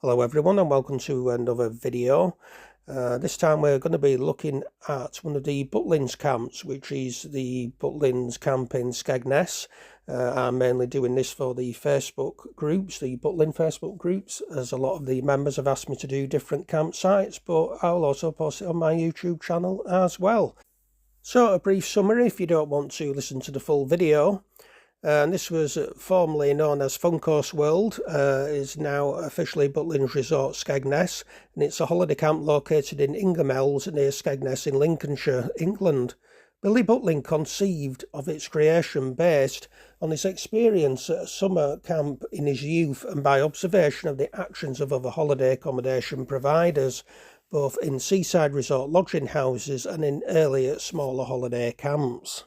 Hello everyone and welcome to another video. This time we're going to be looking at one of the Butlins camps, which is the Butlins camp in Skegness. I'm mainly doing this for the Facebook groups, the Butlin Facebook groups, as a lot of the members have asked me to do different campsites, but I'll also post it on my YouTube channel as well. So a brief summary if you don't want to listen to the full video. And this was formerly known as Funcourse World, is now officially Butlins Resort Skegness, and it's a holiday camp located in Ingermells near Skegness in Lincolnshire, England. Billy Butlin conceived of its creation based on his experience at a summer camp in his youth and by observation of the actions of other holiday accommodation providers, both in seaside resort lodging houses and in earlier smaller holiday camps.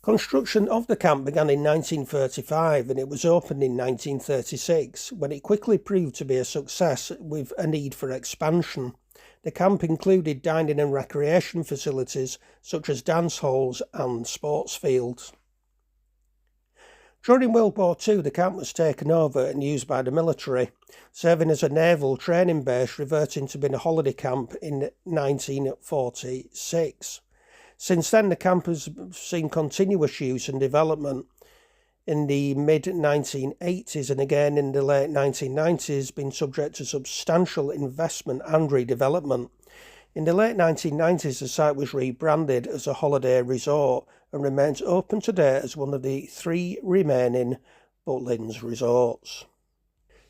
Construction of the camp began in 1935 and it was opened in 1936, when it quickly proved to be a success with a need for expansion. The camp included dining and recreation facilities such as dance halls and sports fields. During World War II, the camp was taken over and used by the military, serving as a naval training base, reverting to being a holiday camp in 1946. Since then, the camp has seen continuous use and development. In the mid-1980s and again in the late 1990s, been subject to substantial investment and redevelopment. In the late 1990s, the site was rebranded as a holiday resort and remains open today as one of the 3 remaining Butlins resorts.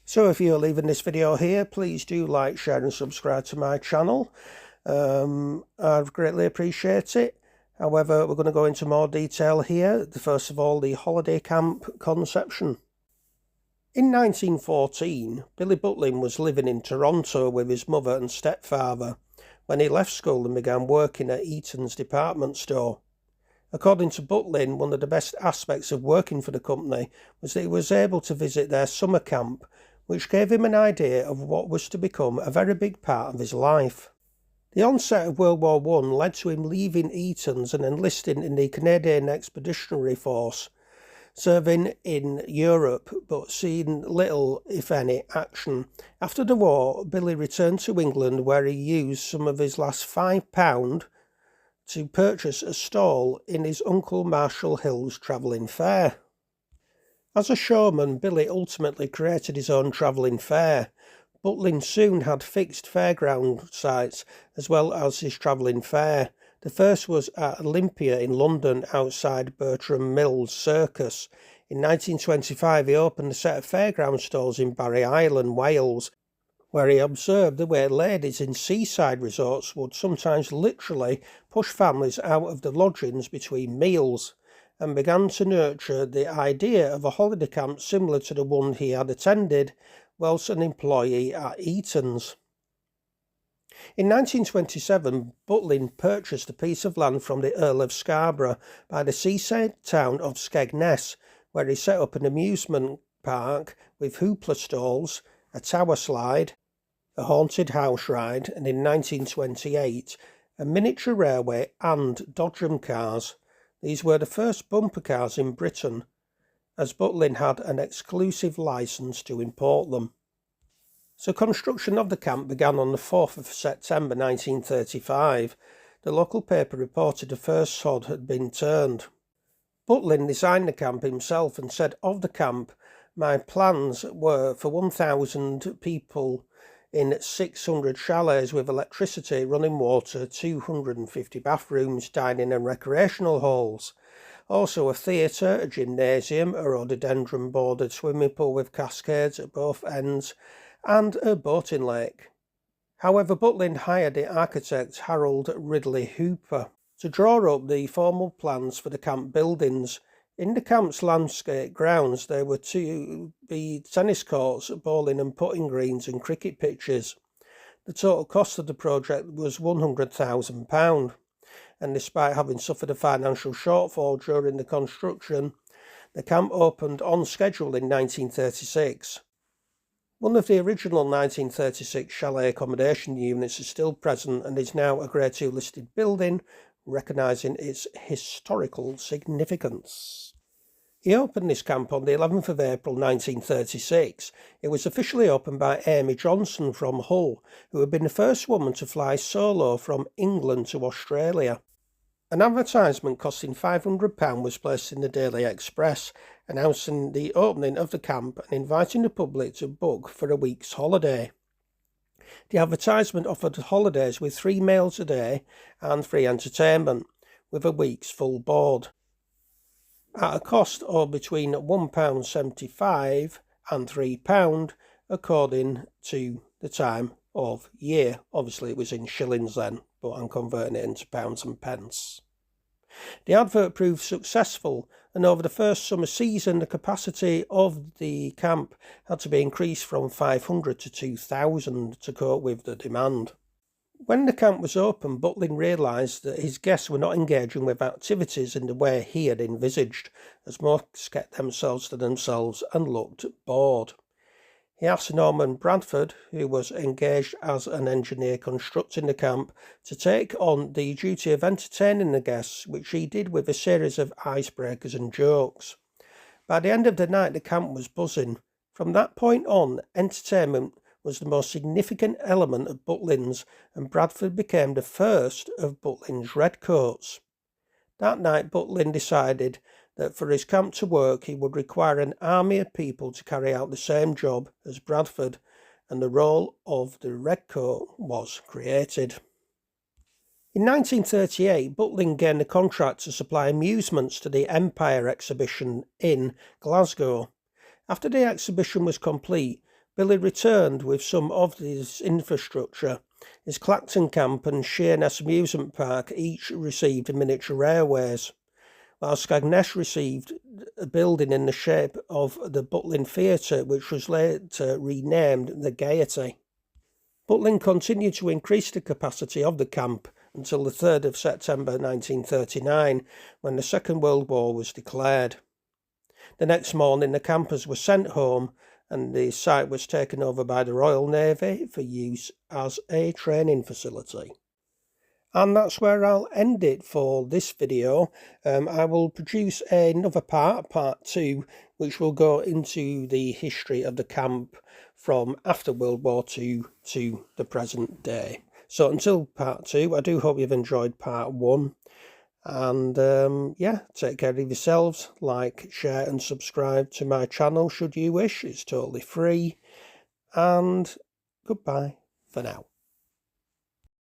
So if you're leaving this video here, please do like, share and subscribe to my channel. I'd greatly appreciate it. However, we're going to go into more detail here. First of all, the holiday camp conception. In 1914, Billy Butlin was living in Toronto with his mother and stepfather when he left school and began working at Eaton's department store. According to Butlin, one of the best aspects of working for the company was that he was able to visit their summer camp, which gave him an idea of what was to become a very big part of his life. The onset of World War I led to him leaving Eaton's and enlisting in the Canadian Expeditionary Force, serving in Europe but seeing little, if any, action. After the war, Billy returned to England where he used some of his last £5 to purchase a stall in his Uncle Marshall Hill's travelling fair. As a showman, Billy ultimately created his own travelling fair. Butlin soon had fixed fairground sites as well as his travelling fair. The first was at Olympia in London outside Bertram Mills Circus. In 1925 he opened a set of fairground stalls in Barry Island, Wales, where he observed the way ladies in seaside resorts would sometimes literally push families out of the lodgings between meals, and began to nurture the idea of a holiday camp similar to the one he had attended whilst an employee at Eaton's. In 1927, Butlin purchased a piece of land from the Earl of Scarborough by the seaside town of Skegness, where he set up an amusement park with hoopla stalls, a tower slide, a haunted house ride, and in 1928, a miniature railway and dodgem cars. These were the first bumper cars in Britain, as Butlin had an exclusive licence to import them. So construction of the camp began on the 4th of September 1935. The local paper reported the first sod had been turned. Butlin designed the camp himself and said of the camp, "My plans were for 1,000 people in 600 chalets with electricity, running water, 250 bathrooms, dining and recreational halls. Also a theatre, a gymnasium, a rhododendron-bordered swimming pool with cascades at both ends, and a boating lake." However, Butlin hired the architect Harold Ridley Hooper to draw up the formal plans for the camp buildings. In the camp's landscape grounds there were to be tennis courts, bowling and putting greens and cricket pitches. The total cost of the project was £100,000. And despite having suffered a financial shortfall during the construction, the camp opened on schedule in 1936. One of the original 1936 chalet accommodation units is still present and is now a Grade 2 listed building, recognising its historical significance. He opened this camp on the 11th of April 1936. It was officially opened by Amy Johnson from Hull, who had been the first woman to fly solo from England to Australia. An advertisement costing £500 was placed in the Daily Express, announcing the opening of the camp and inviting the public to book for a week's holiday. The advertisement offered holidays with 3 meals a day and free entertainment, with a week's full board, at a cost of between £1.75 and £3, according to the time of year. Obviously it was in shillings then, but I'm converting it into pounds and pence. The advert proved successful, and over the first summer season the capacity of the camp had to be increased from 500 to 2,000 to cope with the demand. When the camp was open, Butlin realised that his guests were not engaging with activities in the way he had envisaged, as most kept themselves to themselves and looked bored. He asked Norman Bradford, who was engaged as an engineer constructing the camp, to take on the duty of entertaining the guests, which he did with a series of icebreakers and jokes. By the end of the night, the camp was buzzing. From that point on, entertainment was the most significant element of Butlins, and Bradford became the first of Butlins redcoats. That night, Butlin decided that for his camp to work he would require an army of people to carry out the same job as Bradford, and the role of the redcoat was created. In 1938, Butlin gained a contract to supply amusements to the Empire exhibition in Glasgow. After the exhibition was complete, Billy returned with some of his infrastructure. His Clacton camp and Skegness amusement park each received miniature railways, while Skegness received a building in the shape of the Butlin Theatre, which was later renamed the Gaiety. Butlin continued to increase the capacity of the camp until the 3rd of September 1939, when the Second World War was declared. The next morning the campers were sent home, and the site was taken over by the Royal Navy for use as a training facility. And that's where I'll end it for this video. I will produce another part 2, which will go into the history of the camp from after World War II to the present day. So until part 2, I do hope you've enjoyed part 1. And yeah, take care of yourselves. Like, share and subscribe to my channel should you wish. It's totally free. And goodbye for now.